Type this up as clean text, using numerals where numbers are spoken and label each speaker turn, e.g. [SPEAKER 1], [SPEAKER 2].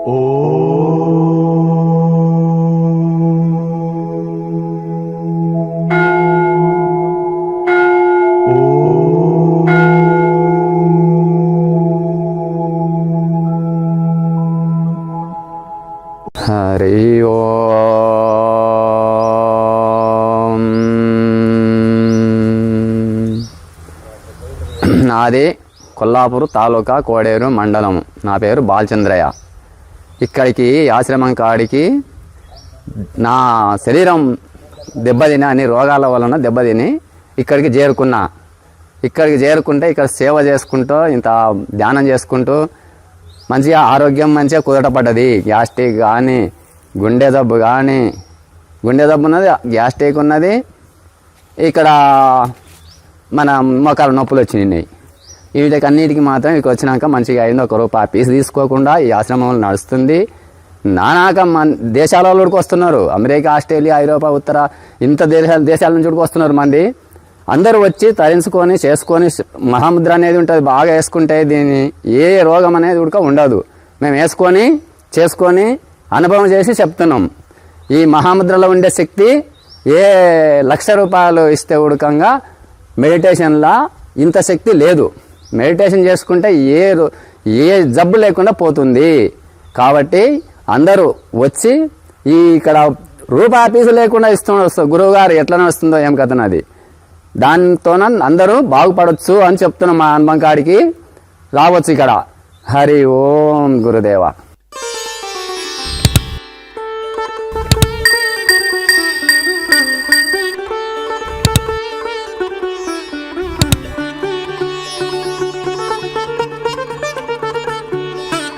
[SPEAKER 1] హరి ఓం. నాది కొల్లాపూర్ తాలూకా కోడేరు మండలం. నా పేరు బాలచంద్రయ్య. ఇక్కడికి ఆశ్రమం కాడికి నా శరీరం దెబ్బతిని అన్ని రోగాల వలన దెబ్బతిని ఇక్కడికి చేరుకున్నా. ఇక్కడికి చేరుకుంటే ఇక్కడ సేవ చేసుకుంటూ ఇంత ధ్యానం చేసుకుంటూ మంచిగా ఆరోగ్యం మంచిగా కుదటపడ్డది. గ్యాస్ట్రిక్ కానీ గుండె జబ్బు కానీ ఉన్నది, గ్యాస్ట్రిక్ ఉన్నది. ఇక్కడ మన మోకాల నొప్పులు వచ్చినాయి. వీటికి అన్నిటికీ మాత్రం ఇక్కడికి వచ్చినాక మంచిగా అయింది. ₹1 ఫీజు తీసుకోకుండా ఈ ఆశ్రమంలో నడుస్తుంది. నానాక దేశాల వాళ్ళకి వస్తున్నారు. అమెరికా, ఆస్ట్రేలియా, ఐరోపా, ఉత్తర ఇంత దేశాల నుంచి వస్తున్నారు మంది. అందరూ వచ్చి తరించుకొని చేసుకొని మహాముద్ర అనేది ఉంటుంది. బాగా వేసుకుంటే దీన్ని ఏ రోగం అనేది ఉడక ఉండదు. మేము వేసుకొని చేసుకొని అనుభవం చేసి చెప్తున్నాం. ఈ మహాముద్రలో ఉండే శక్తి ఏ ₹1,00,000 ఇస్తే ఉడకంగా మెడిటేషన్లా ఇంత శక్తి లేదు. మెడిటేషన్ చేసుకుంటే ఏ జబ్బు లేకుండా పోతుంది. కాబట్టి అందరూ వచ్చి ఇక్కడ ₹1 ఫీజు లేకుండా ఇస్తున్నారు. గురువు గారు ఎట్లా వస్తుందో ఏం కథనది. దాంతోన అందరూ బాగుపడవచ్చు అని చెప్తున్నాం. మా అనుభవం కాడికి రావచ్చు ఇక్కడ. హరి ఓం గురుదేవ.